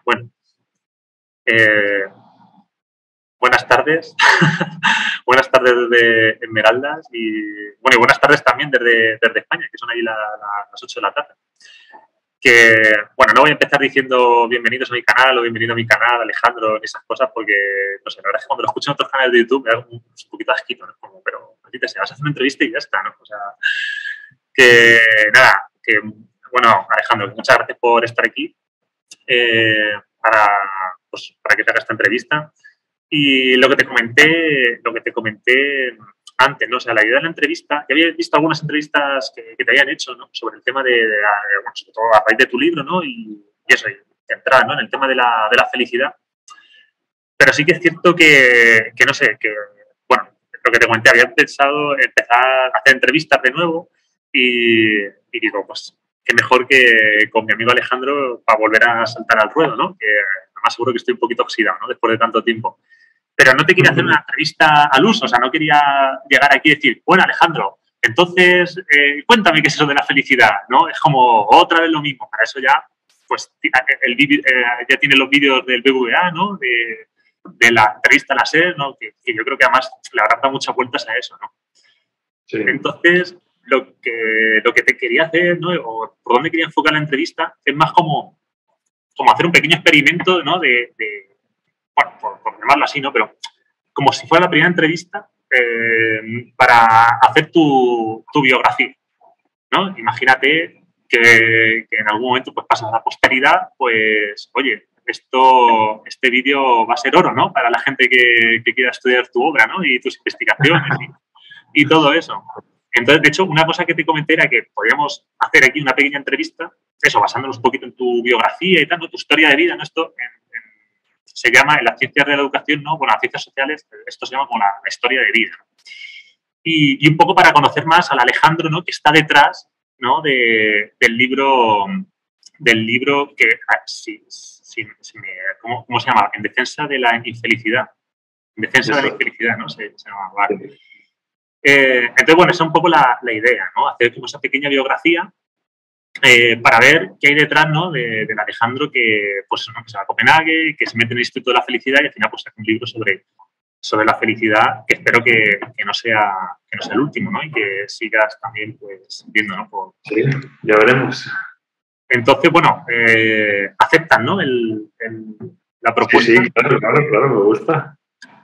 Bueno, eh, buenas tardes. Buenas tardes desde Esmeraldas y buenas tardes también desde España, que son ahí las 8 de la tarde. No voy a empezar diciendo bienvenidos a mi canal o bienvenido a mi canal, Alejandro, y esas cosas, porque, no sé, la verdad es que cuando lo escucho en otros canales de YouTube me da un poquito asquito, ¿no? Como, pero, así te sé, vas a hacer una entrevista y ya está, ¿no? O sea, Alejandro, muchas gracias por estar aquí para que te haga esta entrevista. Y lo que te comenté antes, ¿no? O sea, la idea de la entrevista, ya había visto algunas entrevistas que te habían hecho, ¿no? Sobre el tema sobre todo a raíz de tu libro, ¿no? Y eso, y entrar, ¿no? En el tema de la felicidad. Pero sí que es cierto que no sé, lo que te comenté, había pensado empezar a hacer entrevistas de nuevo y digo, pues, qué mejor que con mi amigo Alejandro para volver a saltar al ruedo, ¿no? Que además seguro que estoy un poquito oxidado, ¿no? Después de tanto tiempo. Pero no te quería hacer una entrevista al uso, o sea, no quería llegar aquí y decir, bueno, Alejandro, entonces cuéntame qué es eso de la felicidad, ¿no? Es como otra vez lo mismo. Para eso ya, pues, ya tiene los vídeos del BBVA, ¿no? De la entrevista a la SER, ¿no? Que yo creo que además le habrán dado muchas vueltas a eso, ¿no? Sí. Entonces, lo que te quería hacer, ¿no? O por dónde quería enfocar la entrevista, es más como hacer un pequeño experimento, ¿no? Por llamarlo así, ¿no? Pero como si fuera la primera entrevista para hacer tu biografía, ¿no? Imagínate que en algún momento pues pasas a la posteridad, pues, oye, este vídeo va a ser oro, ¿no? Para la gente que quiera estudiar tu obra, ¿no? Y tus investigaciones y todo eso. Entonces, de hecho, una cosa que te comenté era que podríamos hacer aquí una pequeña entrevista, eso, basándonos un poquito en tu biografía y tal, ¿no? Tu historia de vida, ¿no? Esto se llama, en las ciencias de la educación, ¿no? Bueno, las ciencias sociales, esto se llama como la historia de vida. Y un poco para conocer más al Alejandro, ¿no? Que está detrás, ¿no? Del libro que, ¿cómo se llama? En defensa de la infelicidad. En defensa de la infelicidad, ¿no? Se llama, vale. Entonces, bueno, esa es un poco la idea, ¿no? Hacer como esa pequeña biografía para ver qué hay detrás, ¿no? Del Alejandro que, pues, ¿no? Que se va a Copenhague, que se mete en el Instituto de la Felicidad y al final pues saca un libro sobre la felicidad que espero que no sea el último, ¿no? Y que sigas también, pues, viendo, ¿no? Sí, ya veremos. Entonces, bueno, aceptan, ¿no? La propuesta. Sí, claro, me gusta.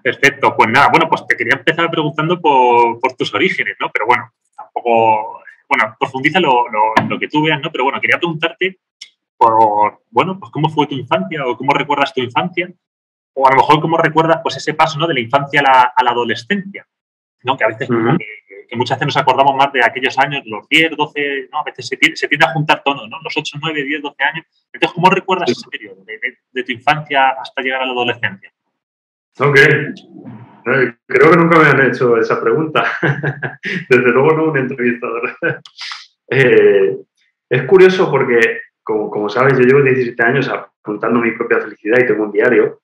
Perfecto, pues nada, bueno, pues te quería empezar preguntando por tus orígenes, ¿no? Pero bueno, tampoco, profundiza lo que tú veas, ¿no? Pero bueno, quería preguntarte pues cómo fue tu infancia o cómo recuerdas tu infancia o a lo mejor cómo recuerdas pues ese paso, ¿no? De la infancia a la adolescencia, ¿no? Que a veces que muchas veces nos acordamos más de aquellos años, los 10, 12, ¿no? A veces se tiende a juntar todos, ¿no? Los 8, 9, 10, 12 años. Entonces, ¿cómo recuerdas ese periodo de tu infancia hasta llegar a la adolescencia? Ok. Creo que nunca me han hecho esa pregunta. Desde luego no un entrevistador. Es curioso porque, como sabes, yo llevo 17 años apuntando mi propia felicidad y tengo un diario.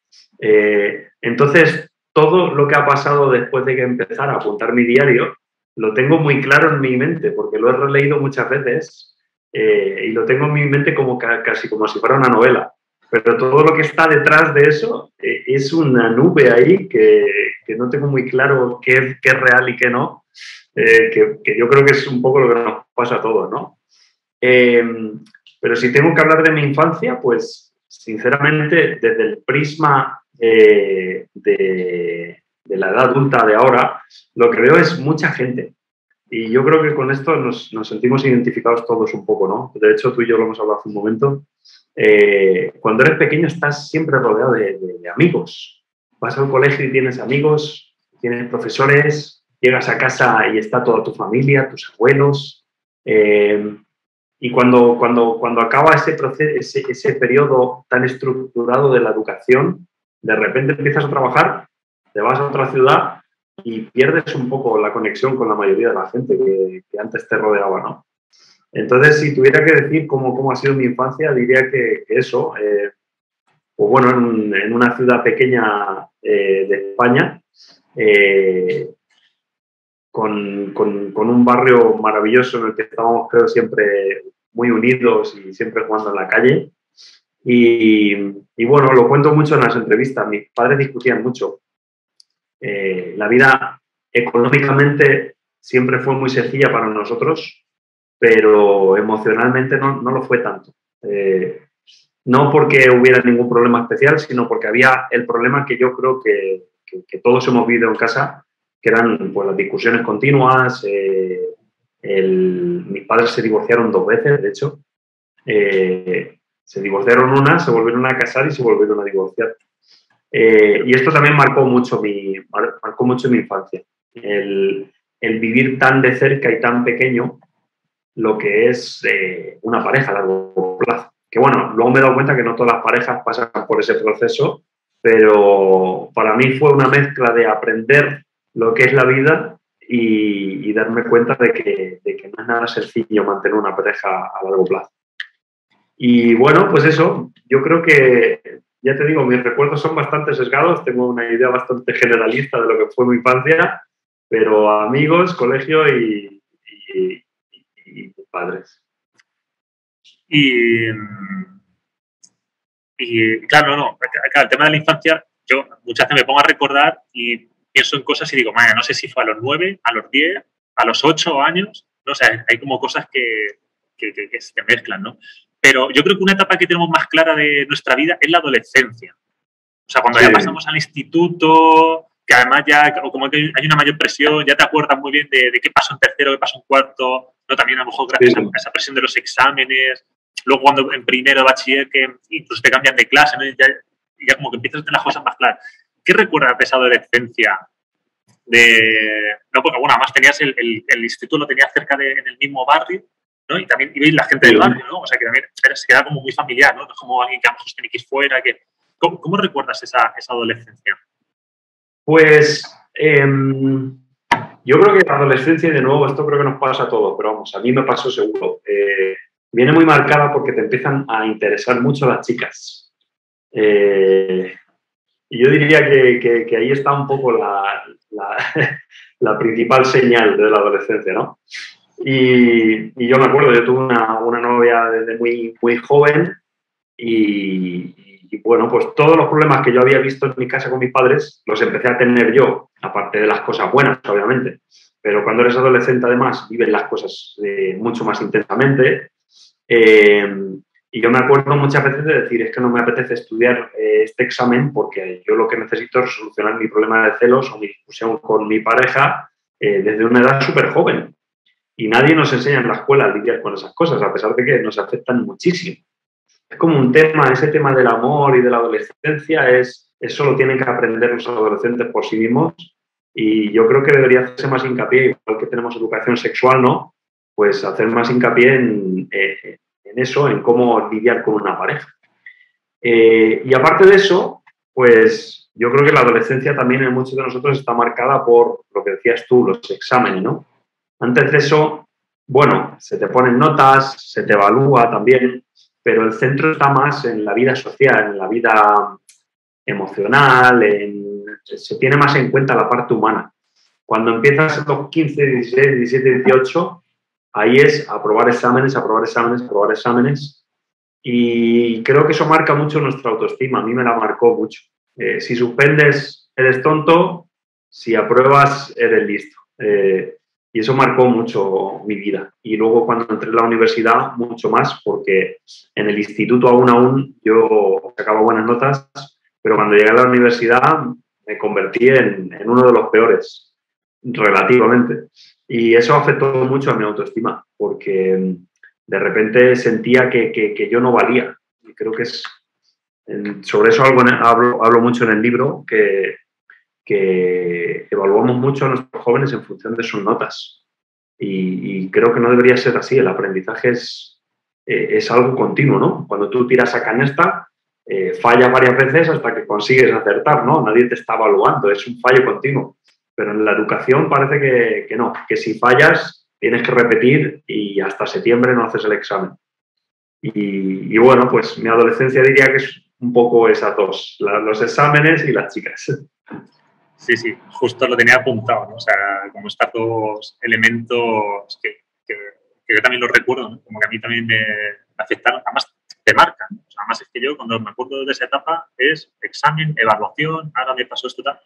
Entonces, todo lo que ha pasado después de que empezara a apuntar mi diario, lo tengo muy claro en mi mente, porque lo he releído muchas veces y lo tengo en mi mente casi como si fuera una novela. Pero todo lo que está detrás de eso es una nube ahí que no tengo muy claro qué es real y qué no, que yo creo que es un poco lo que nos pasa a todos, ¿no? Pero si tengo que hablar de mi infancia, pues sinceramente desde el prisma de la edad adulta de ahora, lo que veo es mucha gente. Y yo creo que con esto nos sentimos identificados todos un poco, ¿no? De hecho, tú y yo lo hemos hablado hace un momento. Cuando eres pequeño estás siempre rodeado de amigos. Vas al colegio y tienes amigos, tienes profesores, llegas a casa y está toda tu familia, tus abuelos. Y cuando acaba ese proceso, ese periodo tan estructurado de la educación, de repente empiezas a trabajar, te vas a otra ciudad y pierdes un poco la conexión con la mayoría de la gente que antes te rodeaba, ¿no? Entonces, si tuviera que decir cómo ha sido mi infancia, diría que eso, pues bueno, en una ciudad pequeña de España, con un barrio maravilloso en el que estábamos, creo, siempre muy unidos y siempre jugando en la calle. Y bueno, lo cuento mucho en las entrevistas. Mis padres discutían mucho. La vida económicamente siempre fue muy sencilla para nosotros, pero emocionalmente no lo fue tanto. No porque hubiera ningún problema especial, sino porque había el problema que yo creo que todos hemos vivido en casa, que eran pues, las discusiones continuas. Mis padres se divorciaron 2 veces, de hecho. Se divorciaron una, se volvieron a casar y se volvieron a divorciar. Y esto también marcó mucho mi infancia. El vivir tan de cerca y tan pequeño lo que es una pareja a largo plazo. Que bueno, luego me he dado cuenta que no todas las parejas pasan por ese proceso, pero para mí fue una mezcla de aprender lo que es la vida y darme cuenta de que no es nada sencillo mantener una pareja a largo plazo. Y bueno, pues eso, yo creo que, ya te digo, mis recuerdos son bastante sesgados, tengo una idea bastante generalista de lo que fue mi infancia, pero amigos, colegio y padres. Y claro, no, claro, el tema de la infancia, yo muchas veces me pongo a recordar y pienso en cosas y digo, madre, no sé si fue a los 9, a los 10, a los 8 años, no sé, hay como cosas que se mezclan, ¿no? Pero yo creo que una etapa que tenemos más clara de nuestra vida es la adolescencia. O sea, cuando ya pasamos al instituto, que además ya, como que hay una mayor presión, ya te acuerdas muy bien de qué pasó en tercero, qué pasó en cuarto, ¿no? También a lo mejor gracias a esa presión de los exámenes, luego cuando en primero de bachiller que incluso te cambian de clase, ¿no? ya como que empiezas a tener las cosas más claras. ¿Qué recuerdas de esa adolescencia? No, porque bueno, además tenías el instituto, lo tenías cerca en el mismo barrio, ¿no? Y también ibais la gente del barrio, ¿no? O sea, que también se queda como muy familiar, ¿no? No es como alguien que a lo mejor tiene que ir fuera, que... ¿Cómo recuerdas esa adolescencia? Pues yo creo que la adolescencia, y de nuevo, esto creo que nos pasa a todos, pero vamos, a mí me pasó seguro. Viene muy marcada porque te empiezan a interesar mucho las chicas. Y yo diría que ahí está un poco la principal señal de la adolescencia, ¿no? Y yo me acuerdo, yo tuve una novia desde muy, muy joven y bueno, pues todos los problemas que yo había visto en mi casa con mis padres los empecé a tener yo, aparte de las cosas buenas, obviamente. Pero cuando eres adolescente, además, vives las cosas mucho más intensamente. Y yo me acuerdo muchas veces de decir, es que no me apetece estudiar este examen porque yo lo que necesito es solucionar mi problema de celos o mi discusión con mi pareja desde una edad súper joven. Y nadie nos enseña en la escuela a lidiar con esas cosas, a pesar de que nos afectan muchísimo. Es como un tema, ese tema del amor y de la adolescencia, eso lo tienen que aprender los adolescentes por sí mismos. Y yo creo que debería hacerse más hincapié, igual que tenemos educación sexual, ¿no? Pues hacer más hincapié en eso, en cómo lidiar con una pareja. Y aparte de eso, pues yo creo que la adolescencia también en muchos de nosotros está marcada por lo que decías tú, los exámenes, ¿no? Antes de eso, bueno, se te ponen notas, se te evalúa también, pero el centro está más en la vida social, en la vida emocional, se tiene más en cuenta la parte humana. Cuando empiezas a los 15, 16, 17, 18, ahí es aprobar exámenes, aprobar exámenes, aprobar exámenes. Y creo que eso marca mucho nuestra autoestima. A mí me la marcó mucho. Si suspendes, eres tonto. Si apruebas, eres listo. Y eso marcó mucho mi vida. Y luego cuando entré en la universidad, mucho más, porque en el instituto aún yo sacaba buenas notas, pero cuando llegué a la universidad me convertí en uno de los peores, relativamente. Y eso afectó mucho a mi autoestima, porque de repente sentía que yo no valía. Y creo que sobre eso hablo mucho en el libro, que evaluamos mucho a nuestros jóvenes en función de sus notas. Y creo que no debería ser así. El aprendizaje es algo continuo, ¿no? Cuando tú tiras a canasta, fallas varias veces hasta que consigues acertar, ¿no? Nadie te está evaluando, es un fallo continuo. Pero en la educación parece que no, que si fallas tienes que repetir y hasta septiembre no haces el examen. Y bueno, pues mi adolescencia diría que es un poco esas dos, los exámenes y las chicas. Sí, sí, justo lo tenía apuntado, ¿no? O sea, como estos dos elementos que yo también los recuerdo, ¿no? Como que a mí también me afectaron. Además, te marcan. O sea, además es que yo cuando me acuerdo de esa etapa es examen, evaluación, ahora me pasó esto tal.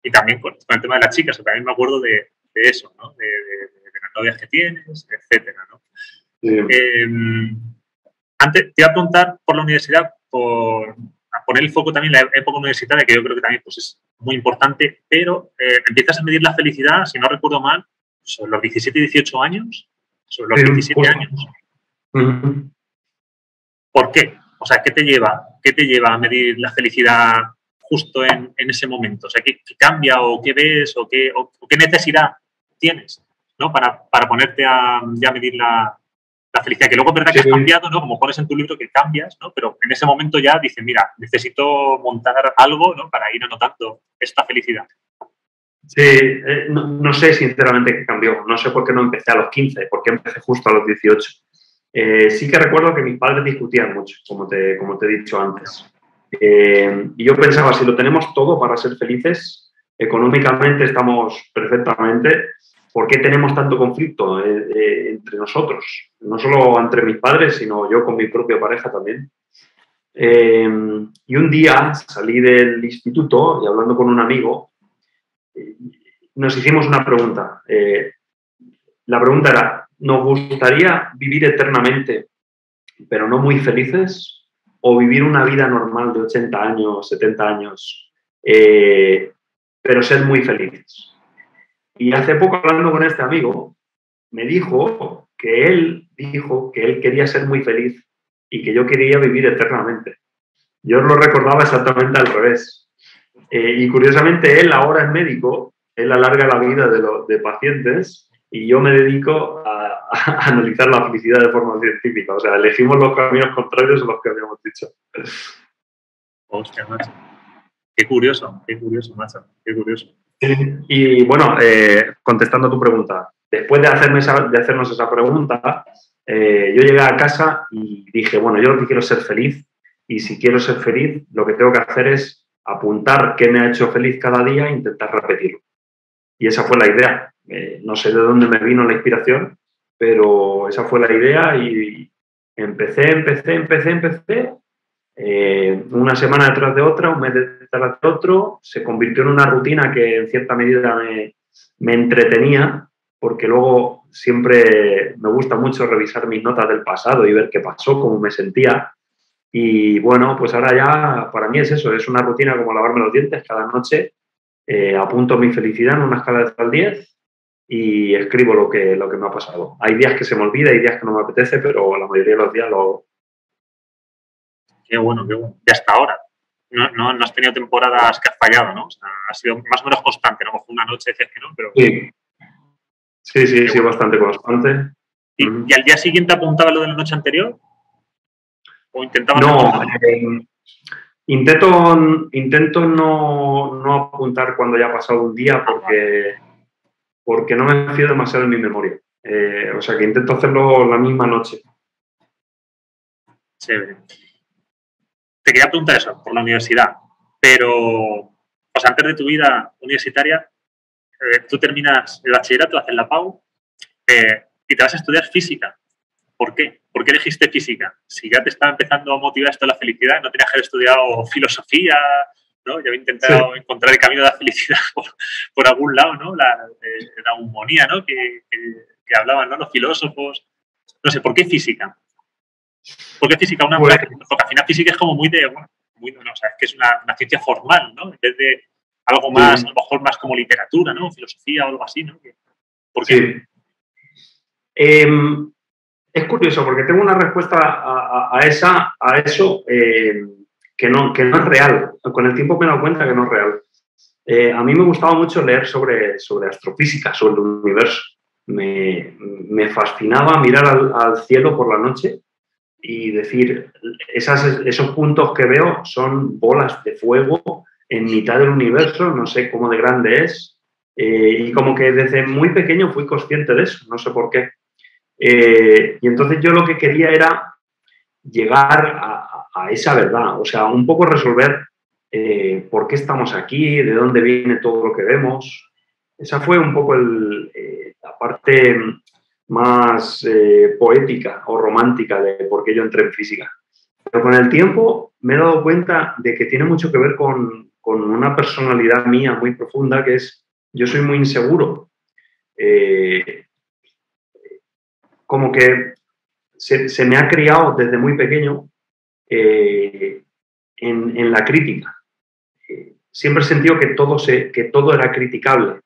Y también con el tema de las chicas, o sea, también me acuerdo de eso, ¿no? De las novias que tienes, etcétera, ¿no? Sí. Antes te iba a preguntar por la universidad, a poner el foco también en la época universitaria, que yo creo que también pues, es muy importante, pero empiezas a medir la felicidad, si no recuerdo mal, sobre los 17 y 18 años, sobre los 17 años. ¿Por qué? O sea, ¿qué te lleva a medir la felicidad justo en ese momento? O sea, ¿qué cambia o qué ves o qué necesidad tienes, ¿no? Para ponerte a ya medir la felicidad? Que luego es verdad que has cambiado, ¿no? Como pones en tu libro que cambias, ¿no? Pero en ese momento ya dices, mira, necesito montar algo, ¿no? Para ir anotando esta felicidad. Sí, no sé sinceramente qué cambió. No sé por qué no empecé a los 15, por qué empecé justo a los 18. Sí que recuerdo que mis padres discutían mucho, como te he dicho antes. Y yo pensaba, si lo tenemos todo para ser felices, económicamente estamos perfectamente, ¿por qué tenemos tanto conflicto entre nosotros? No solo entre mis padres, sino yo con mi propia pareja también. Y un día salí del instituto y hablando con un amigo, nos hicimos una pregunta. La pregunta era, ¿nos gustaría vivir eternamente, pero no muy felices? ¿O vivir una vida normal de 80 años, 70 años, pero ser muy felices? Y hace poco, hablando con este amigo, me dijo que él quería ser muy feliz y que yo quería vivir eternamente. Yo lo recordaba exactamente al revés. Y curiosamente, él ahora es médico, él alarga la vida de pacientes y yo me dedico a analizar la felicidad de forma científica. O sea, elegimos los caminos contrarios a los que habíamos dicho. Hostia, macho. Qué curioso, macho. Qué curioso. Y bueno, contestando a tu pregunta, después de hacernos esa pregunta, yo llegué a casa y dije, bueno, yo lo que quiero es ser feliz y si quiero ser feliz, lo que tengo que hacer es apuntar qué me ha hecho feliz cada día e intentar repetirlo. Y esa fue la idea. No sé de dónde me vino la inspiración, pero esa fue la idea y empecé. Una semana detrás de otra, un mes detrás de otro, se convirtió en una rutina que en cierta medida me entretenía, porque luego siempre me gusta mucho revisar mis notas del pasado y ver qué pasó, cómo me sentía. Y bueno, pues ahora ya para mí es eso, es una rutina como lavarme los dientes cada noche. Apunto mi felicidad en una escala de 0 al 10 y escribo lo que me ha pasado. Hay días que se me olvida, hay días que no me apetece, pero la mayoría de los días lo hago. Qué bueno, qué bueno. Y hasta ahora. No has tenido temporadas que has fallado, ¿no? O sea, has sido más o menos constante, ¿no? Como una noche decías que no, pero... Sí, bueno. Bastante constante. ¿Y al día siguiente apuntaba lo de la noche anterior? ¿O intentaba no, intento no apuntar cuando ya ha pasado un día porque no me fío demasiado en mi memoria. O sea, que intento hacerlo la misma noche. Chévere. Te quería preguntar eso, por la universidad, pero pues antes de tu vida universitaria, tú terminas el bachillerato, haces la PAU y te vas a estudiar física. ¿Por qué? ¿Por qué elegiste física? Si ya te estaba empezando a motivar esto de la felicidad, no tenías que haber estudiado filosofía, ¿no? Yo había intentado encontrar el camino de la felicidad por algún lado, ¿no? La humonía, ¿no? Que hablaban, ¿no? Los filósofos. No sé, ¿por qué física? ¿Por qué física? Porque al final física es como muy de... Bueno, o sea, es que es una ciencia formal, ¿no? En vez de algo más, a lo mejor más como literatura, ¿no? Filosofía o algo así, ¿no? ¿Por qué? Es curioso porque tengo una respuesta a eso que no es real. Con el tiempo me he dado cuenta que no es real. A mí me gustaba mucho leer sobre astrofísica, sobre el universo. Me fascinaba mirar al cielo por la noche y decir, esos puntos que veo son bolas de fuego en mitad del universo, no sé cómo de grande es. Y como que desde muy pequeño fui consciente de eso, no sé por qué. Y entonces yo lo que quería era llegar a esa verdad, o sea, un poco resolver por qué estamos aquí, de dónde viene todo lo que vemos. Esa fue un poco la parte más poética o romántica de por qué yo entré en física. Pero con el tiempo me he dado cuenta de que tiene mucho que ver con una personalidad mía muy profunda, que es, yo soy muy inseguro. Como que se me ha criado desde muy pequeño en la crítica. Siempre he sentido que todo era criticable,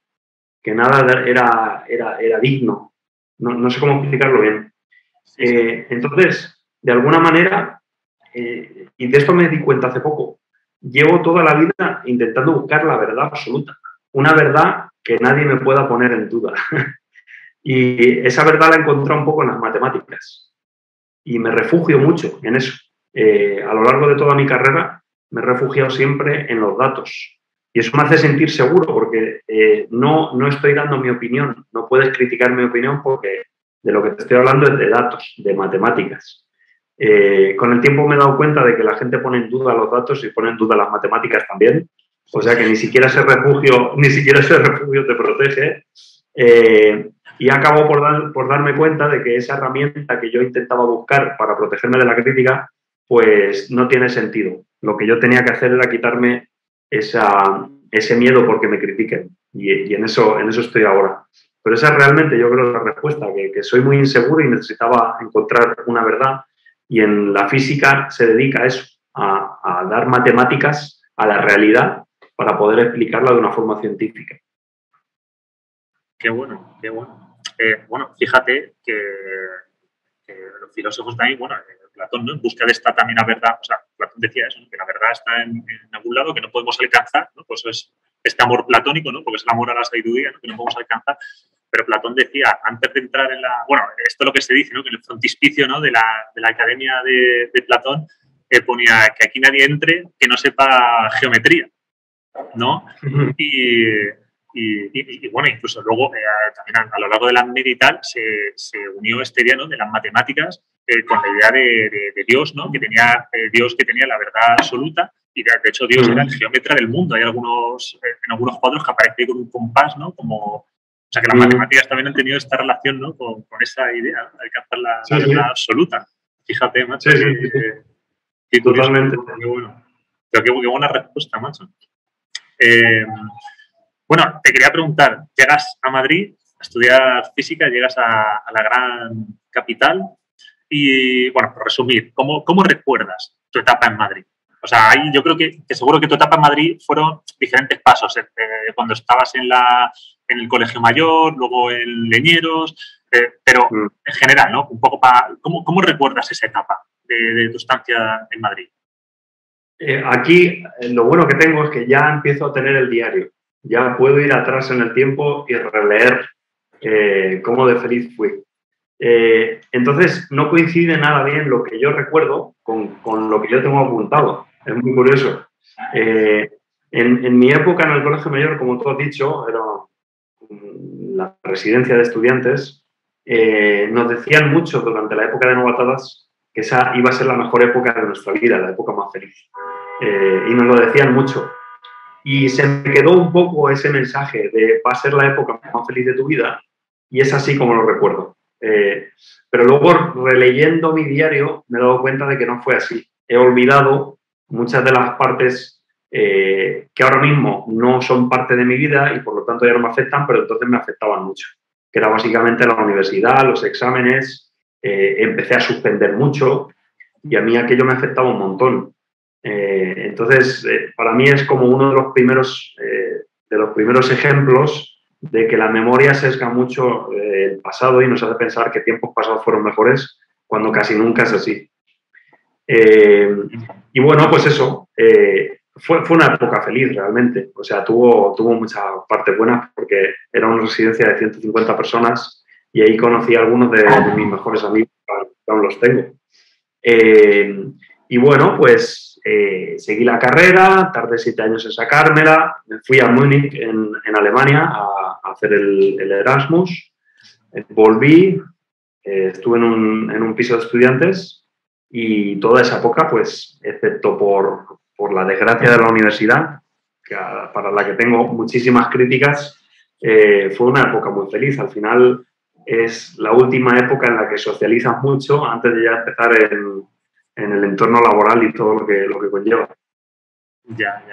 que nada era digno. No sé cómo explicarlo bien. Entonces, de alguna manera, y de esto me di cuenta hace poco, llevo toda la vida intentando buscar la verdad absoluta, una verdad que nadie me pueda poner en duda. Y esa verdad la he encontrado un poco en las matemáticas. Y me refugio mucho en eso. A lo largo de toda mi carrera me he refugiado siempre en los datos. Y eso me hace sentir seguro porque no estoy dando mi opinión. No puedes criticar mi opinión porque de lo que te estoy hablando es de datos, de matemáticas. Con el tiempo me he dado cuenta de que la gente pone en duda los datos y pone en duda las matemáticas también. O sea que ni siquiera ese refugio te protege. Y acabo por darme cuenta de que esa herramienta que yo intentaba buscar para protegerme de la crítica, pues no tiene sentido. Lo que yo tenía que hacer era quitarme ese miedo porque me critiquen. Y en eso estoy ahora. Pero esa es realmente, yo creo, la respuesta, que soy muy inseguro y necesitaba encontrar una verdad. Y en la física se dedica a eso, a dar matemáticas a la realidad para poder explicarla de una forma científica. Qué bueno, qué bueno. Bueno, fíjate que los filósofos también, bueno, Platón, ¿no? En busca de esta también la verdad, o sea, Platón decía eso, ¿no? Que la verdad está en algún lado que no podemos alcanzar, ¿no? Pues eso es este amor platónico, ¿no? Porque es el amor a la sabiduría, ¿no? Que no podemos alcanzar. Pero Platón decía, antes de entrar en la... Bueno, esto es lo que se dice, ¿no? Que en el frontispicio, ¿no? de la Academia de Platón ponía que aquí nadie entre que no sepa geometría, ¿no? Y bueno, incluso luego, también a lo largo de la media y tal, se unió esta idea, ¿no? De las matemáticas con la idea de Dios, ¿no? Que tenía Dios que tenía la verdad absoluta y de hecho Dios era el geómetra del mundo. Hay en algunos cuadros que aparece con un compás, ¿no? O sea, que las matemáticas también han tenido esta relación, ¿no? Con esa idea, ¿no? De alcanzar la verdad absoluta. Fíjate, macho. Sí, totalmente. Qué bueno. Pero qué buena respuesta, macho. Bueno, te quería preguntar, llegas a Madrid a estudiar física, llegas a la gran capital y, bueno, por resumir, ¿cómo recuerdas tu etapa en Madrid? O sea, ahí yo creo que seguro que tu etapa en Madrid fueron diferentes pasos. Cuando estabas en el colegio mayor, luego en Leñeros, pero en general, ¿no? Un poco ¿cómo recuerdas esa etapa de tu estancia en Madrid? Aquí lo bueno que tengo es que ya empiezo a tener el diario. Ya puedo ir atrás en el tiempo y releer cómo de feliz fui. Entonces, no coincide nada bien lo que yo recuerdo con lo que yo tengo apuntado. Es muy curioso. En mi época en el colegio mayor, como tú has dicho, era la residencia de estudiantes, nos decían mucho durante la época de novatadas que esa iba a ser la mejor época de nuestra vida, la época más feliz. Y nos lo decían mucho. Y se me quedó un poco ese mensaje de va a ser la época más feliz de tu vida y es así como lo recuerdo. Pero luego, releyendo mi diario, me he dado cuenta de que no fue así. He olvidado muchas de las partes que ahora mismo no son parte de mi vida y por lo tanto ya no me afectan, pero entonces me afectaban mucho. Que era básicamente la universidad, los exámenes, empecé a suspender mucho y a mí aquello me afectaba un montón. Entonces, para mí es como uno de los primeros ejemplos de que la memoria sesga mucho el pasado y nos hace pensar que tiempos pasados fueron mejores cuando casi nunca es así. Y bueno, pues eso, fue una época feliz realmente. O sea, tuvo muchas partes buenas porque era una residencia de 150 personas y ahí conocí a algunos de mis mejores amigos, que aún los tengo. Y bueno, pues seguí la carrera, tardé 7 años en sacármela, me fui a Múnich, en Alemania, a hacer el Erasmus, volví, estuve en un piso de estudiantes y toda esa época, pues, excepto por la desgracia de la universidad, para la que tengo muchísimas críticas, fue una época muy feliz. Al final es la última época en la que socializas mucho antes de ya empezar en en el entorno laboral y todo lo que conlleva. Ya.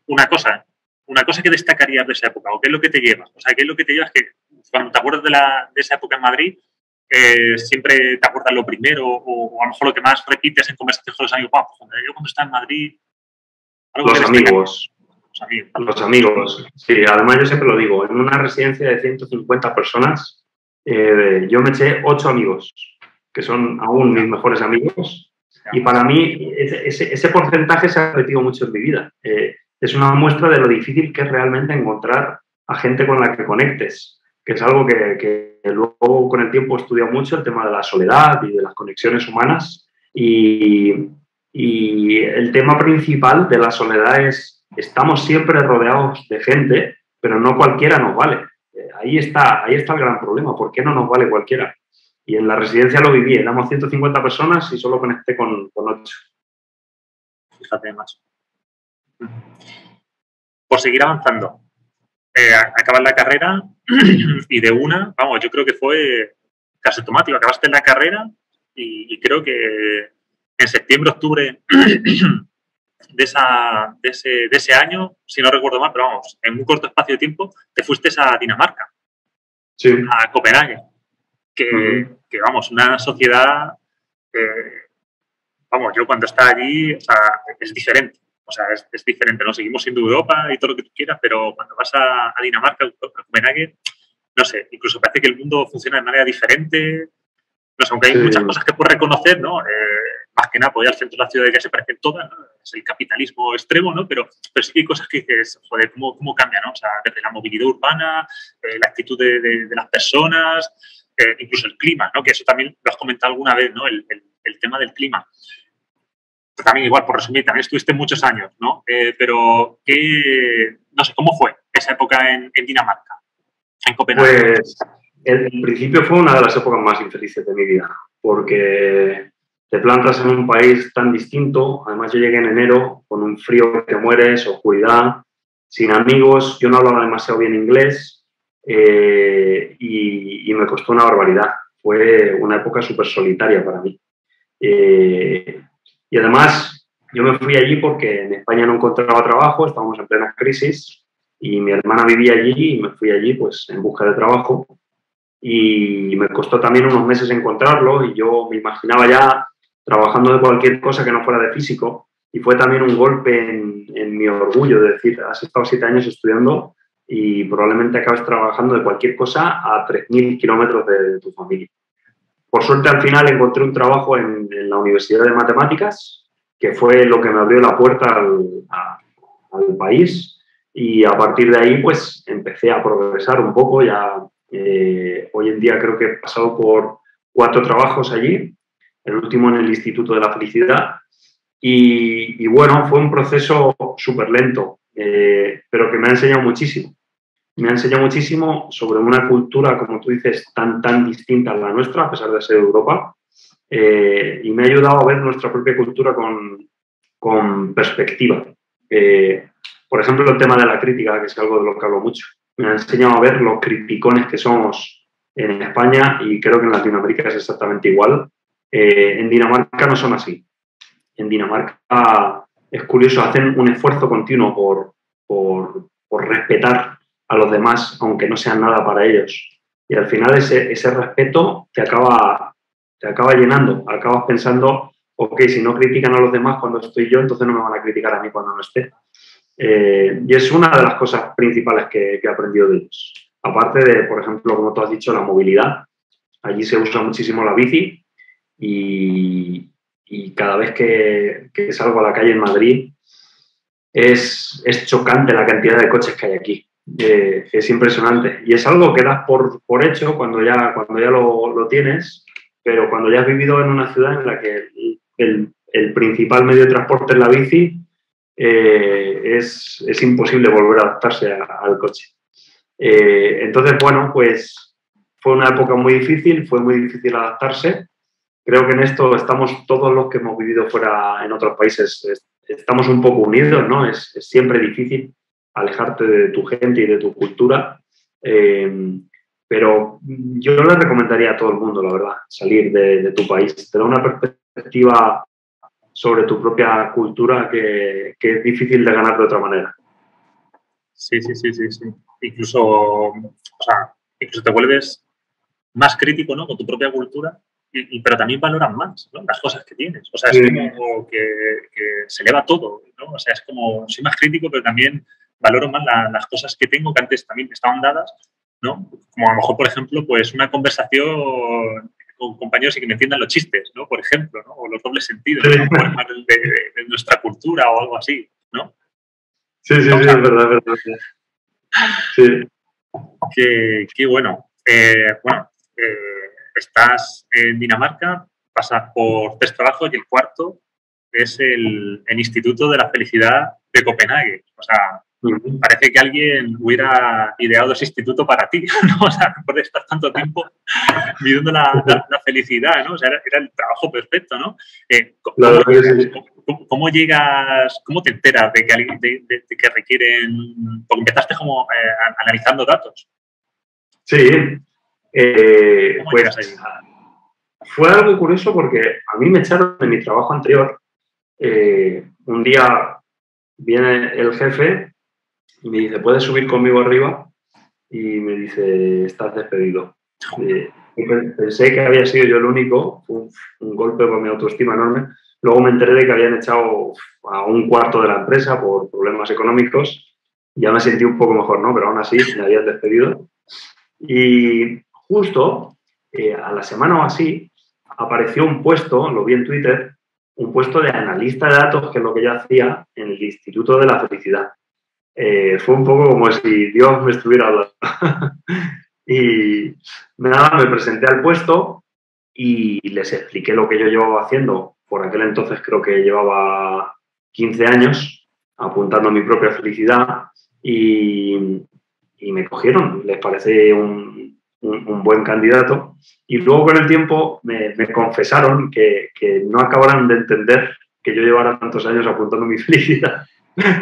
Una cosa que destacarías de esa época, o qué es lo que te llevas, o sea, qué es lo que te llevas que cuando te acuerdas de esa época en Madrid, siempre te acuerdas lo primero, o a lo mejor lo que más repites en conversaciones con los amigos, yo cuando estaba en Madrid, algo Los que amigos. Los amigos. Los amigos, sí, además yo siempre lo digo, en una residencia de 150 personas, yo me eché 8 amigos, que son aún mis mejores amigos, y para mí ese porcentaje se ha repetido mucho en mi vida. Es una muestra de lo difícil que es realmente encontrar a gente con la que conectes, que es algo que luego con el tiempo he estudiado mucho, el tema de la soledad y de las conexiones humanas, y el tema principal de la soledad es estamos siempre rodeados de gente, pero no cualquiera nos vale. Ahí está el gran problema. ¿Por qué no nos vale cualquiera? Y en la residencia lo viví. Éramos 150 personas y solo conecté con 8. Fíjate, macho. Por seguir avanzando, acabas la carrera y de una, vamos, yo creo que fue casi automático. Acabaste la carrera y creo que en septiembre, octubre de ese año, si no recuerdo mal, pero vamos, en un corto espacio de tiempo, te fuiste a Dinamarca, sí. a Copenhague, que vamos, una sociedad, vamos, yo cuando estaba allí, o sea, es diferente. O sea, es diferente, ¿no? Seguimos siendo Europa y todo lo que tú quieras, pero cuando vas a Dinamarca, a Copenhague, no sé, incluso parece que el mundo funciona de manera diferente. No sé, aunque hay muchas cosas que puedes reconocer, ¿no? Más que nada, pues al centro de la ciudad ya se parecen todas, ¿no? Es el capitalismo extremo, ¿no? Pero sí que hay cosas que dices, joder, ¿cómo cambia, ¿no? O sea, desde la movilidad urbana, la actitud de las personas, incluso el clima, ¿no? Que eso también lo has comentado alguna vez, ¿no? El tema del clima. También igual, por resumir, también estuviste muchos años, ¿no? Pero, no sé, ¿cómo fue esa época en Dinamarca, en Copenhague? Pues, en principio fue una de las épocas más infelices de mi vida, porque te plantas en un país tan distinto. Además, yo llegué en enero con un frío que te mueres, oscuridad, sin amigos, yo no hablaba demasiado bien inglés y me costó una barbaridad. Fue una época súper solitaria para mí. Y además, yo me fui allí porque en España no encontraba trabajo, estábamos en plena crisis y mi hermana vivía allí y me fui allí pues en busca de trabajo y me costó también unos meses encontrarlo y yo me imaginaba ya trabajando de cualquier cosa que no fuera de físico y fue también un golpe en mi orgullo de decir, has estado 7 años estudiando y probablemente acabes trabajando de cualquier cosa a 3.000 kilómetros de tu familia. Por suerte, al final encontré un trabajo en la Universidad de Matemáticas, que fue lo que me abrió la puerta al país. Y a partir de ahí, pues, empecé a progresar un poco. Ya hoy en día creo que he pasado por 4 trabajos allí, el último en el Instituto de la Felicidad. Y bueno, fue un proceso súper lento, pero que me ha enseñado muchísimo. Me ha enseñado muchísimo sobre una cultura, como tú dices, tan distinta a la nuestra, a pesar de ser de Europa, y me ha ayudado a ver nuestra propia cultura con perspectiva. Por ejemplo, el tema de la crítica, que es algo de lo que hablo mucho. Me ha enseñado a ver los criticones que somos en España y creo que en Latinoamérica es exactamente igual. En Dinamarca no son así. En Dinamarca es curioso, hacen un esfuerzo continuo por respetar a los demás, aunque no sean nada para ellos. Y al final ese respeto te acaba llenando. Acabas pensando, ok, si no critican a los demás cuando estoy yo, entonces no me van a criticar a mí cuando no esté. Y es una de las cosas principales que he aprendido de ellos. Aparte de, por ejemplo, como tú has dicho, la movilidad. Allí se usa muchísimo la bici y cada vez que salgo a la calle en Madrid es chocante la cantidad de coches que hay aquí. Es impresionante. Y es algo que das por hecho cuando ya lo tienes, pero cuando ya has vivido en una ciudad en la que el principal medio de transporte es la bici, es imposible volver a adaptarse al coche. Entonces, bueno, pues fue una época muy difícil, fue muy difícil adaptarse. Creo que en esto estamos todos los que hemos vivido fuera en otros países, estamos un poco unidos, ¿no? Es siempre difícil alejarte de tu gente y de tu cultura, pero yo le recomendaría a todo el mundo, la verdad, salir de tu país. Te da una perspectiva sobre tu propia cultura que es difícil de ganar de otra manera. Sí, sí, sí, sí, sí. Incluso, o sea, incluso te vuelves más crítico, ¿no? Con tu propia cultura, pero también valoras más, ¿no? Las cosas que tienes. O sea, es como que se eleva todo, ¿no? O sea, es como, soy más crítico, pero también valoro más las cosas que tengo que antes también estaban dadas, ¿no? Como a lo mejor, por ejemplo, pues una conversación con compañeros y que me entiendan los chistes, ¿no? Por ejemplo, ¿no? O los dobles sentidos, ¿no? Por más de nuestra cultura o algo así, ¿no? Sí, sí, sí, es verdad, es verdad. Sí. Qué bueno. Bueno, estás en Dinamarca, pasas por 3 trabajos y el cuarto es el Instituto de la Felicidad de Copenhague. O sea, parece que alguien hubiera ideado ese instituto para ti, ¿no? O sea, por estar tanto tiempo viviendo la felicidad, ¿no? O sea, era el trabajo perfecto, ¿no? ¿Cómo llegas, cómo te enteras de que, de que requieren, porque empezaste como analizando datos? Sí, ¿Cómo llegas allí? Fue algo curioso porque a mí me echaron de mi trabajo anterior. Un día viene el jefe y me dice, ¿puedes subir conmigo arriba? Y me dice, estás despedido. Pensé que había sido yo el único, fue un golpe con mi autoestima enorme. Luego me enteré de que habían echado a un cuarto de la empresa por problemas económicos. Ya me sentí un poco mejor, ¿no? Pero aún así me habían despedido. Y justo a la semana o así apareció un puesto, lo vi en Twitter, un puesto de analista de datos, que es lo que yo hacía en el Instituto de la Felicidad. Fue un poco como si Dios me estuviera hablando. Y nada, me presenté al puesto y les expliqué lo que yo llevaba haciendo. Por aquel entonces creo que llevaba 15 años apuntando a mi propia felicidad y me cogieron. Les parece un buen candidato. Y luego con el tiempo me confesaron que no acabaran de entender que yo llevara tantos años apuntando a mi felicidad.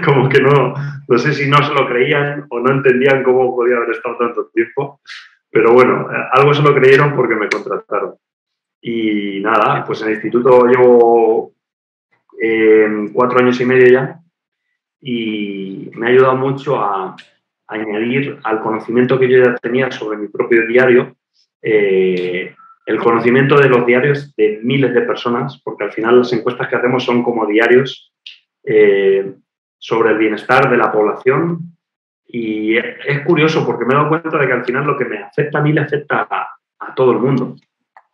Como que no sé si no se lo creían o no entendían cómo podía haber estado tanto tiempo, pero bueno, algo se lo creyeron porque me contrataron. Y nada, pues en el instituto llevo 4 años y medio ya y me ha ayudado mucho a añadir al conocimiento que yo ya tenía sobre mi propio diario, el conocimiento de los diarios de miles de personas, porque al final las encuestas que hacemos son como diarios sobre el bienestar de la población. Y es curioso porque me he dado cuenta de que al final lo que me afecta a mí le afecta a todo el mundo,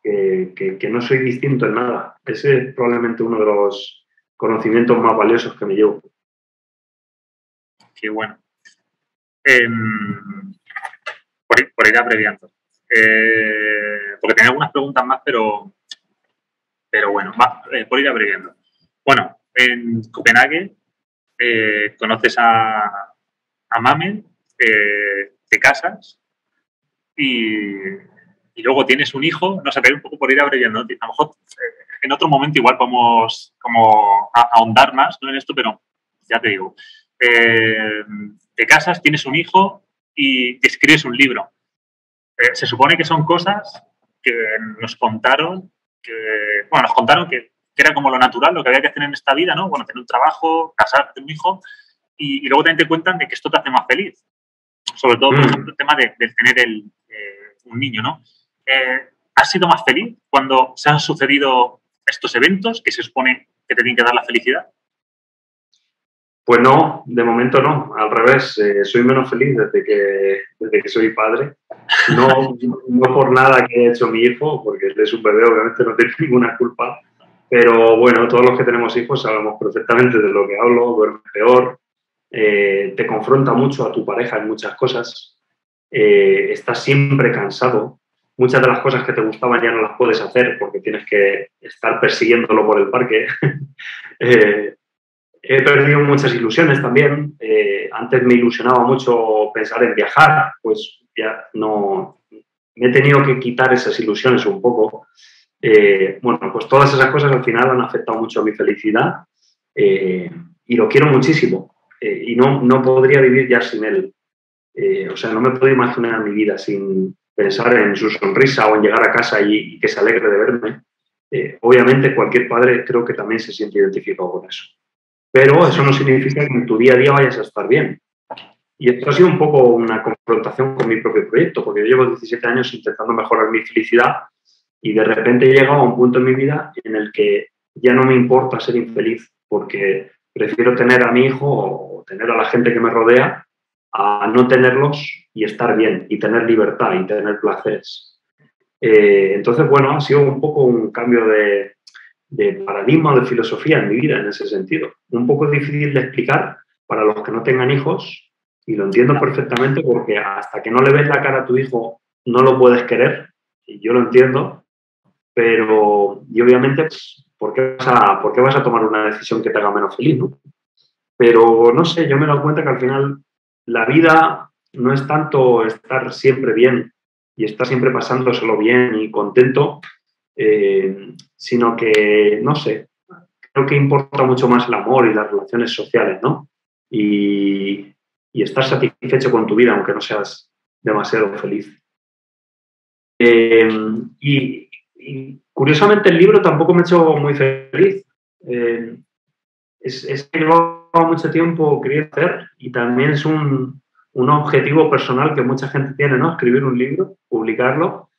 que no soy distinto en nada. Ese es probablemente uno de los conocimientos más valiosos que me llevo. Qué bueno. Por ir abreviando. Porque tenía algunas preguntas más, pero bueno, por ir abreviando. Bueno, en Copenhague conoces a Mamen, te casas y luego tienes un hijo. No sé, un poco por ir abreviando. A lo mejor en otro momento igual podemos como ahondar más, ¿no? En esto, pero ya te digo. Te casas, tienes un hijo y te escribes un libro. Se supone que son cosas que nos contaron que era como lo natural, lo que había que hacer en esta vida, ¿no? Bueno, tener un trabajo, casarte, tener un hijo, y luego también te cuentan de que esto te hace más feliz. Sobre todo, por ejemplo, el tema de tener un niño, ¿no? ¿Has sido más feliz cuando se han sucedido estos eventos que se supone que te tienen que dar la felicidad? Pues no, de momento no. Al revés, soy menos feliz desde que soy padre. No por nada que ha hecho mi hijo, porque él es un bebé, obviamente no tiene ninguna culpa. Pero bueno, todos los que tenemos hijos sabemos perfectamente de lo que hablo, duermes peor, te confronta mucho a tu pareja en muchas cosas, estás siempre cansado. Muchas de las cosas que te gustaban ya no las puedes hacer porque tienes que estar persiguiéndolo por el parque. He perdido muchas ilusiones también. Antes me ilusionaba mucho pensar en viajar, pues ya no. Me he tenido que quitar esas ilusiones un poco. Bueno, pues todas esas cosas al final han afectado mucho a mi felicidad y lo quiero muchísimo. Y no podría vivir ya sin él. O sea, no me puedo imaginar mi vida sin pensar en su sonrisa o en llegar a casa y que se alegre de verme. Obviamente cualquier padre creo que también se siente identificado con eso. Pero eso no significa que en tu día a día vayas a estar bien. Y esto ha sido un poco una confrontación con mi propio proyecto, porque yo llevo 17 años intentando mejorar mi felicidad y de repente he llegado a un punto en mi vida en el que ya no me importa ser infeliz, porque prefiero tener a mi hijo o tener a la gente que me rodea a no tenerlos y estar bien y tener libertad y tener placeres. Entonces, bueno, ha sido un poco un cambio de paradigma o de filosofía en mi vida en ese sentido. Un poco difícil de explicar para los que no tengan hijos y lo entiendo perfectamente porque hasta que no le ves la cara a tu hijo no lo puedes querer y yo lo entiendo, pero y obviamente pues, ¿por qué vas a tomar una decisión que te haga menos feliz, ¿no? Pero no sé, yo me he dado cuenta que al final la vida no es tanto estar siempre bien y estar siempre pasándoselo bien y contento, sino que, no sé, creo que importa mucho más el amor y las relaciones sociales, ¿no? Y estar satisfecho con tu vida, aunque no seas demasiado feliz. Y curiosamente el libro tampoco me ha hecho muy feliz. Es que llevo mucho tiempo queriendo hacer y también es un objetivo personal que mucha gente tiene, ¿no? Escribir un libro, publicarlo.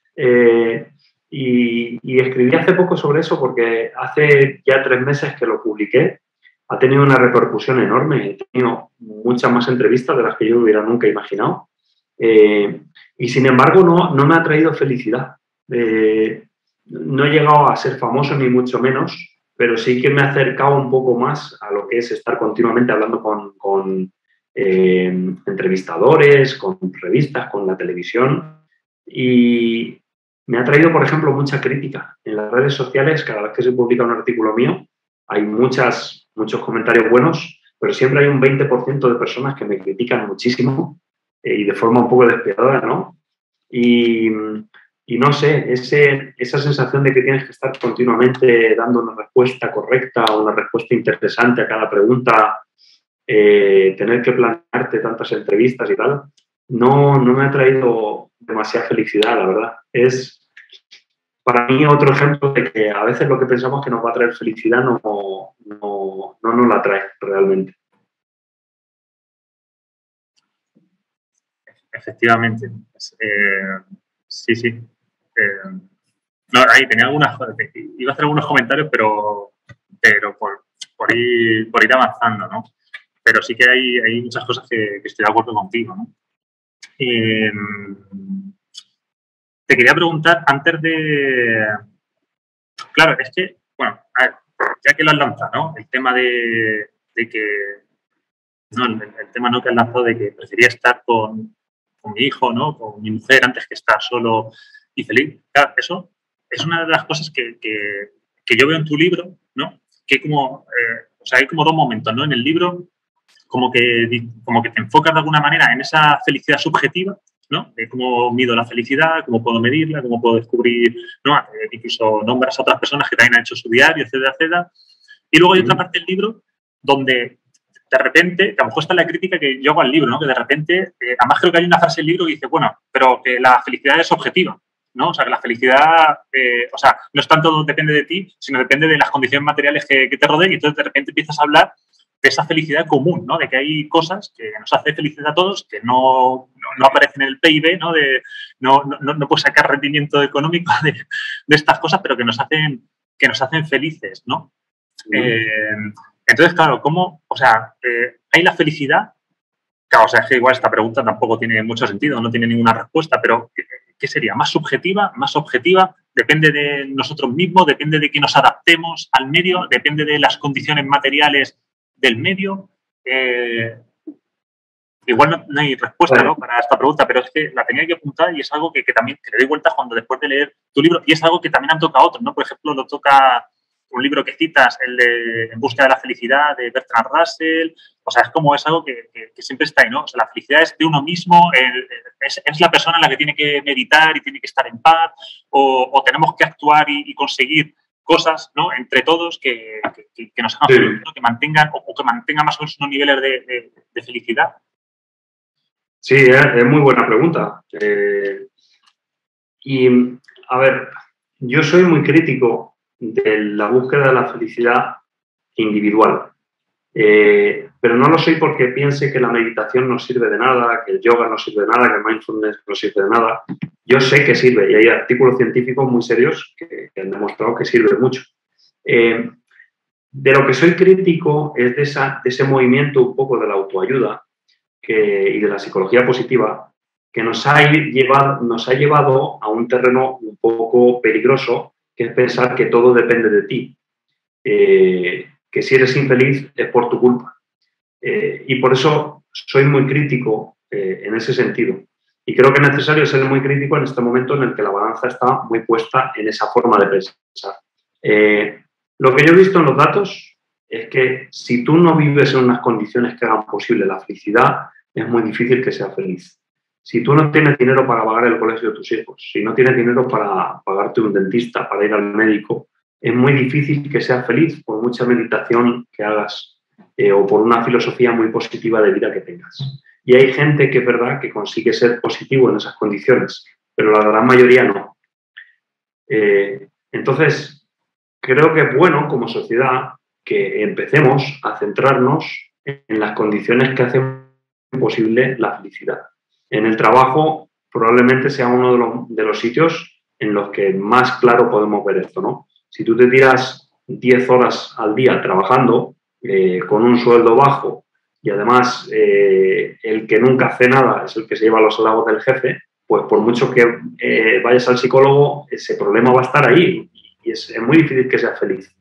Y escribí hace poco sobre eso porque hace ya 3 meses que lo publiqué. Ha tenido una repercusión enorme. He tenido muchas más entrevistas de las que yo hubiera nunca imaginado. Y sin embargo no me ha traído felicidad. No he llegado a ser famoso ni mucho menos, pero sí que me ha acercado un poco más a lo que es estar continuamente hablando con entrevistadores, con revistas, con la televisión. Y me ha traído, por ejemplo, mucha crítica. En las redes sociales, cada vez que se publica un artículo mío, hay muchos comentarios buenos, pero siempre hay un 20% de personas que me critican muchísimo y de forma un poco despiadada, ¿no? Y no sé, esa sensación de que tienes que estar continuamente dando una respuesta correcta o una respuesta interesante a cada pregunta, tener que plantearte tantas entrevistas y tal, no me ha traído demasiada felicidad, la verdad. Es para mí otro ejemplo de que a veces lo que pensamos que nos va a traer felicidad no nos la trae realmente. Efectivamente. Sí, sí. No, ahí tenía iba a hacer algunos comentarios, pero por ir avanzando, ¿no? Pero sí que hay muchas cosas que estoy de acuerdo contigo, ¿no? Te quería preguntar antes de... Claro, es que, bueno, a ver, ya que lo has lanzado, ¿no? El tema de que... No, el tema no que has lanzado de que prefería estar con mi hijo, ¿no? Con mi mujer antes que estar solo y feliz. Claro, eso es una de las cosas que yo veo en tu libro, ¿no? Que como, o sea, hay como 2 momentos, ¿no? En el libro como que te enfocas de alguna manera en esa felicidad subjetiva, ¿no? De cómo mido la felicidad, cómo puedo medirla, cómo puedo descubrir, ¿no? Incluso nombras a otras personas que también han hecho su diario, etcétera, etcétera. Y luego hay otra parte del libro donde de repente, que a lo mejor está la crítica que yo hago al libro, ¿no? Que de repente, además creo que hay una frase del libro que dice, bueno, pero que la felicidad es objetiva, ¿no? O sea, que la felicidad, o sea, no es tanto depende de ti, sino depende de las condiciones materiales que te rodeen y entonces de repente empiezas a hablar de esa felicidad común, ¿no? De que hay cosas que nos hacen felices a todos, que no aparecen en el PIB, ¿no? No puedes sacar rendimiento económico de estas cosas, pero que nos hacen felices, ¿no? Entonces, claro, ¿cómo? O sea, ¿hay la felicidad? Claro, o sea, es que igual esta pregunta tampoco tiene mucho sentido, no tiene ninguna respuesta, pero ¿qué sería? ¿Más subjetiva? ¿Más objetiva? ¿Depende de nosotros mismos? ¿Depende de que nos adaptemos al medio? ¿Depende de las condiciones materiales del medio? Igual no hay respuesta, ¿no? Para esta pregunta, pero es que la tenía que apuntar y es algo que también que le doy vueltas cuando después de leer tu libro y es algo que también han tocado otros, ¿no? Por ejemplo, lo toca un libro que citas, el de En busca de la felicidad de Bertrand Russell. O sea, es algo que siempre está ahí, ¿no? O sea, la felicidad es de uno mismo, es la persona en la que tiene que meditar y tiene que estar en paz o tenemos que actuar y conseguir cosas, ¿no? Entre todos que nos hagan felices, ¿no? Que mantengan o que mantengan más o menos unos niveles de felicidad. Sí, es muy buena pregunta. Y, a ver, yo soy muy crítico de la búsqueda de la felicidad individual. Pero no lo soy porque piense que la meditación no sirve de nada, que el yoga no sirve de nada, que el mindfulness no sirve de nada. Yo sé que sirve y hay artículos científicos muy serios que han demostrado que sirve mucho. De lo que soy crítico es de ese movimiento un poco de la autoayuda y de la psicología positiva que nos ha llevado a un terreno un poco peligroso, que es pensar que todo depende de ti. Que si eres infeliz es por tu culpa. Y por eso soy muy crítico en ese sentido. Y creo que es necesario ser muy crítico en este momento en el que la balanza está muy puesta en esa forma de pensar. Lo que yo he visto en los datos es que si tú no vives en unas condiciones que hagan posible la felicidad, es muy difícil que seas feliz. Si tú no tienes dinero para pagar el colegio de tus hijos, si no tienes dinero para pagarte un dentista, para ir al médico, es muy difícil que seas feliz por mucha meditación que hagas o por una filosofía muy positiva de vida que tengas. Y hay gente que es verdad que consigue ser positivo en esas condiciones, pero la gran mayoría no. Entonces, creo que es bueno como sociedad que empecemos a centrarnos en las condiciones que hacen posible la felicidad. En el trabajo probablemente sea uno de los sitios en los que más claro podemos ver esto, ¿no? Si tú te tiras 10 horas al día trabajando con un sueldo bajo y además el que nunca hace nada es el que se lleva los halagos del jefe, pues por mucho que vayas al psicólogo, ese problema va a estar ahí y es muy difícil que seas feliz.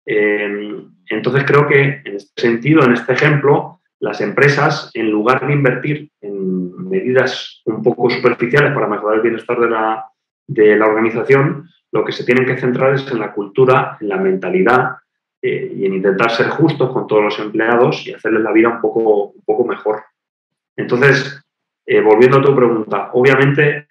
Entonces creo que en este sentido, en este ejemplo, las empresas, en lugar de invertir en medidas un poco superficiales para mejorar el bienestar de la organización, lo que se tienen que centrar es en la cultura, en la mentalidad y en intentar ser justos con todos los empleados y hacerles la vida un poco mejor. Entonces, volviendo a tu pregunta, obviamente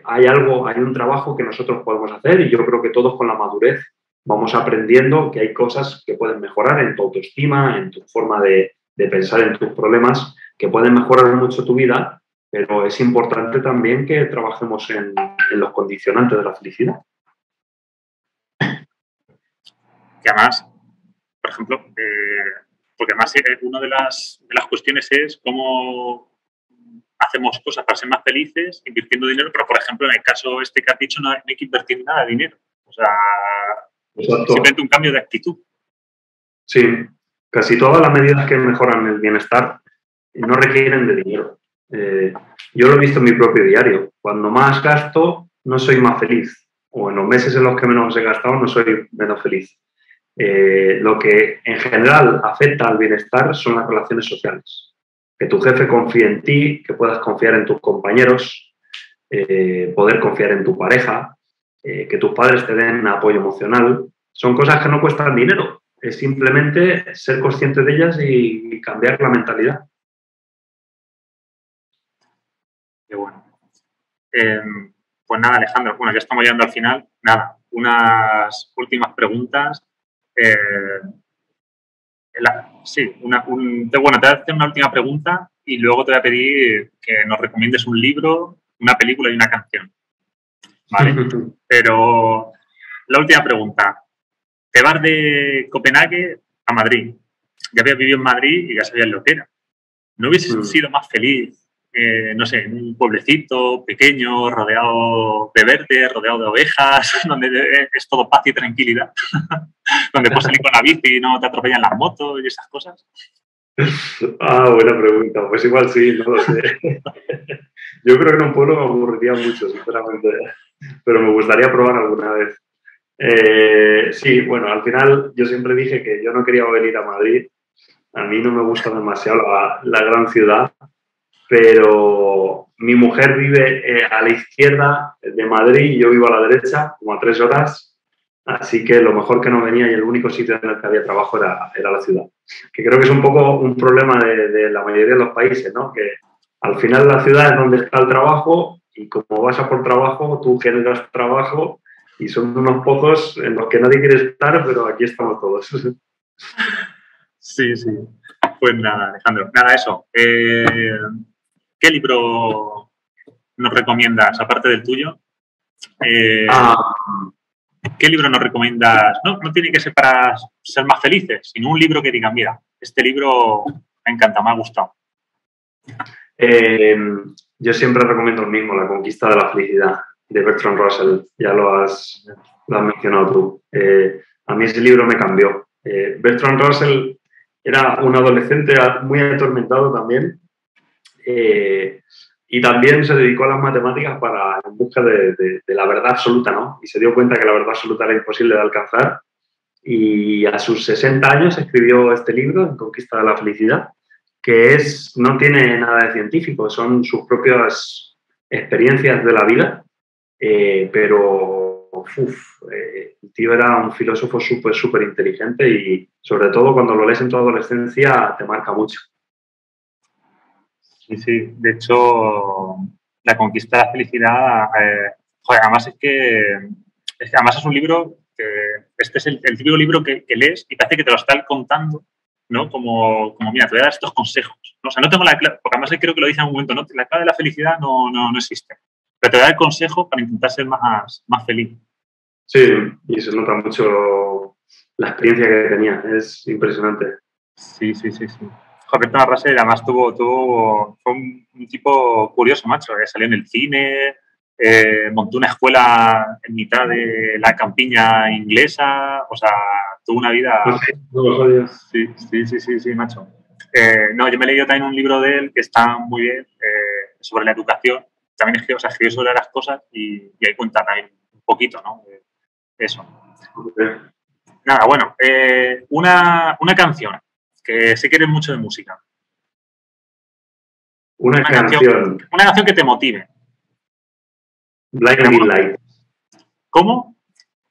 hay un trabajo que nosotros podemos hacer y yo creo que todos con la madurez vamos aprendiendo que hay cosas que pueden mejorar en tu autoestima, en tu forma de pensar en tus problemas, que pueden mejorar mucho tu vida, pero es importante también que trabajemos en los condicionantes de la felicidad. Que además, por ejemplo, porque además una de las cuestiones es cómo hacemos cosas para ser más felices invirtiendo dinero, pero por ejemplo en el caso este que has dicho no hay que invertir nada de dinero. O sea, Exacto. simplemente un cambio de actitud. Sí, casi todas las medidas que mejoran el bienestar no requieren de dinero. Yo lo he visto en mi propio diario. Cuando más gasto, no soy más feliz. O en los meses en los que menos he gastado, no soy menos feliz. Lo que en general afecta al bienestar son las relaciones sociales. Que tu jefe confíe en ti, que puedas confiar en tus compañeros, poder confiar en tu pareja, que tus padres te den apoyo emocional. Son cosas que no cuestan dinero. Es simplemente ser consciente de ellas y cambiar la mentalidad. Qué bueno. Pues nada, Alejandro, bueno, ya estamos llegando al final. Nada, unas últimas preguntas. Sí, bueno, te voy a hacer una última pregunta y luego te voy a pedir que nos recomiendes un libro, una película y una canción. ¿Vale? Pero la última pregunta. Te vas de Copenhague a Madrid. Ya habías vivido en Madrid y ya sabías lo que era. ¿No hubieses sido más feliz, no sé, en un pueblecito pequeño, rodeado de verde, rodeado de ovejas, donde es todo paz y tranquilidad? Donde puedes salir con la bici y no te atropellan las motos y esas cosas. Buena pregunta. Pues igual sí, no lo sé. Yo creo que en un pueblo me aburriría mucho, sinceramente. Pero me gustaría probar alguna vez. Sí, bueno, al final yo siempre dije que yo no quería venir a Madrid. A mí no me gusta demasiado la gran ciudad, pero mi mujer vive a la izquierda de Madrid y yo vivo a la derecha, como a 3 horas. Así que lo mejor que no venía y el único sitio en el que había trabajo era la ciudad. Que creo que es un poco un problema de la mayoría de los países, ¿no? Que al final la ciudad es donde está el trabajo y como vas a por trabajo, tú generas trabajo y son unos pozos en los que nadie quiere estar, pero aquí estamos todos. Sí, sí. Pues nada, Alejandro. Nada, eso. ¿Qué libro nos recomiendas, aparte del tuyo, Ah, ¿Qué libro nos recomiendas? No, no tiene que ser para ser más felices, sino un libro que diga, mira, este libro me encanta, me ha gustado. eh, yo siempre recomiendo el mismo, La conquista de la felicidad, de Bertrand Russell. Ya lo has mencionado tú. A mí ese libro me cambió. Bertrand Russell era un adolescente muy atormentado también, y también se dedicó a las matemáticas en busca de la verdad absoluta, ¿no? Y se dio cuenta que la verdad absoluta era imposible de alcanzar. Y a sus 60 años escribió este libro, En conquista de la felicidad, que no tiene nada de científico, son sus propias experiencias de la vida, pero el tío era un filósofo súper inteligente y sobre todo cuando lo lees en tu adolescencia te marca mucho. Sí, sí. De hecho, La conquista de la felicidad, joder, además es que además es un libro que este es el típico libro que lees y parece que te lo está contando, ¿no? Como mira, te voy a dar estos consejos, ¿no? O sea, no tengo la clave, porque además creo que lo dice en un momento, ¿no? La clave de la felicidad no existe. Pero te voy a dar el consejo para intentar ser más feliz. Sí, y se nota mucho la experiencia que tenía, es impresionante. Sí, sí, sí, sí. Roberto Russell además fue un tipo curioso, macho, que salió en el cine, montó una escuela en mitad de la campiña inglesa, o sea, tuvo una vida... No sé, no lo sabía. Sí, sí, sí, sí, sí, macho. No, yo me he leído también un libro de él que está muy bien, sobre la educación. También escribió sobre las cosas y ahí cuenta también un poquito, ¿no? De eso. Nada, bueno, una canción, que sé que eres mucho de música. Una canción, Una canción que te motive. Blinding Lights. ¿Cómo?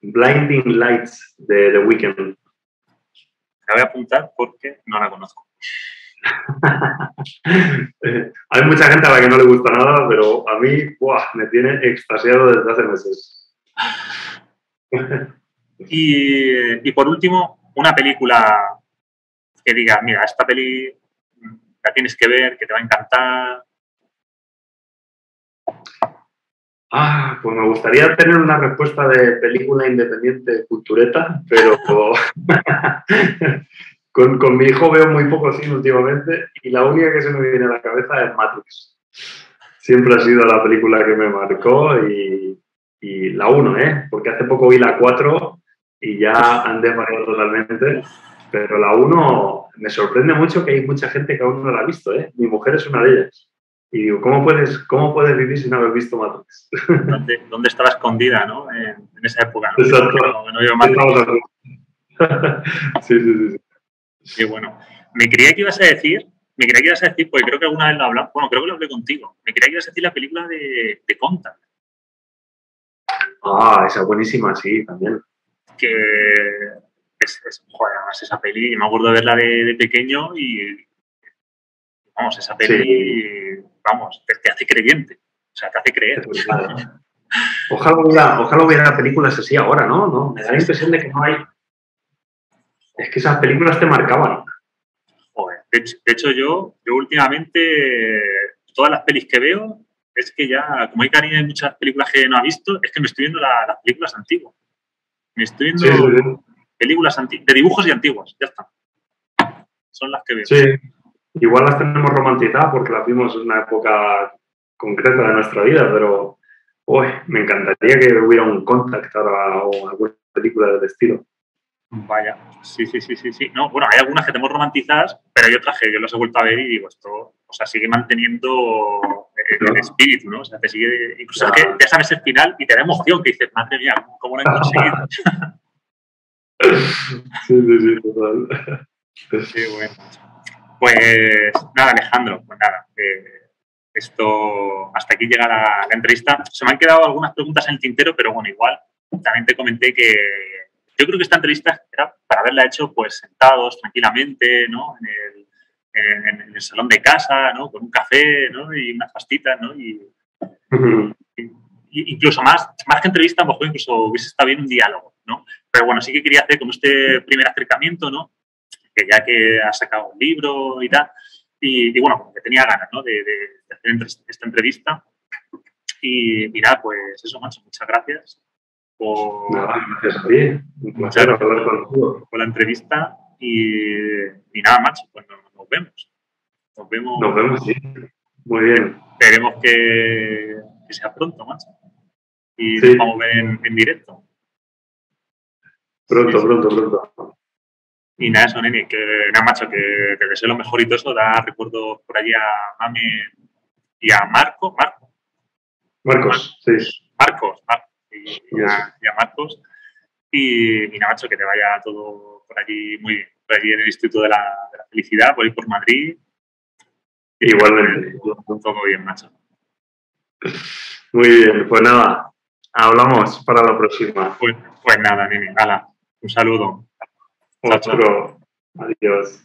Blinding Lights de The Weeknd. La voy a apuntar porque no la conozco. Hay mucha gente a la que no le gusta nada, pero a mí me tiene extasiado desde hace meses. Y por último, una película que diga, mira, esta peli la tienes que ver, que te va a encantar. Pues me gustaría tener una respuesta de película independiente cultureta, pero con mi hijo veo muy poco cine últimamente y la única que se me viene a la cabeza es Matrix. Siempre ha sido la película que me marcó y la 1, porque hace poco vi la 4 y ya han desvariado totalmente, pero la 1 me sorprende mucho que hay mucha gente que aún no la ha visto, Mi mujer es una de ellas. Y digo, ¿cómo puedes vivir sin haber visto Matrix? ¿Dónde estaba escondida, ¿no? En esa época, ¿no? Exacto. Que no vio Matrix. Sí, sí, sí. Qué bueno. Me creía que ibas a decir, porque creo que alguna vez lo hablamos, bueno, creo que lo hablé contigo. Me creía que ibas a decir la película de Contact. Esa buenísima, sí, también. Que joder, además esa peli, me acuerdo de verla de pequeño y, vamos, esa peli, Sí. vamos, te hace creyente. O sea, te hace creer. Ojalá hubiera películas así ahora, ¿no? Me da la impresión de que no hay. Es que esas películas te marcaban. Joder. De hecho, yo últimamente, todas las pelis que veo, es que ya, como hay cariño en muchas películas que no ha visto, es que me estoy viendo las películas antiguas. Me estoy viendo Sí, sí, sí. películas de dibujos y antiguas, ya está. Son las que veo. Sí, igual las tenemos romantizadas porque las vimos en una época concreta de nuestra vida, pero me encantaría que hubiera un Contact ahora o alguna película del estilo. Vaya, sí, sí, sí, sí, sí. No, bueno, hay algunas que tenemos romantizadas, pero hay otras que yo las he vuelto a ver y digo, esto, o sea, sigue manteniendo el espíritu, ¿no? O sea, te sigue, incluso es que ya sabes el final y te da emoción, que dices, madre mía, ¿cómo lo han conseguido? Sí, sí, sí, total. Qué bueno. Pues nada, Alejandro, pues nada, esto, hasta aquí llega la entrevista. Se me han quedado algunas preguntas en el tintero, pero bueno, igual, también te comenté que yo creo que esta entrevista era para haberla hecho pues sentados tranquilamente, ¿no? En el salón de casa, ¿no? Con un café, ¿no? Y unas pastitas, ¿no? Y incluso más que entrevista, a lo mejor incluso hubiese estado bien un diálogo, ¿no? Pero bueno, sí que quería hacer como este primer acercamiento, ¿no? Que ya que has sacado un libro y tal, y bueno, como que tenía ganas, ¿no? De hacer esta entrevista. Y nada, pues eso, macho, muchas gracias por, Nada, gracias a ti. Un placer hablar contigo. por la entrevista y nada, macho, pues nos vemos. Nos vemos, sí. Muy bien. Esperemos que sea pronto, macho. Y Sí. nos vamos a ver en directo. Pronto, Sí. pronto. Y nada, eso, nene, que nada, macho, que te deseo lo mejor y todo eso. Da recuerdo por allí a Mami y a Marcos. Sí. Marcos. Y a Marcos. Y nada, macho, que te vaya todo por allí muy bien. Por allí en el Instituto de la Felicidad, por ahí por Madrid. Igualmente. Todo bien, macho. Muy bien, pues nada, hablamos para la próxima. Pues nada, nene, nada. Un saludo. Otro. Adiós.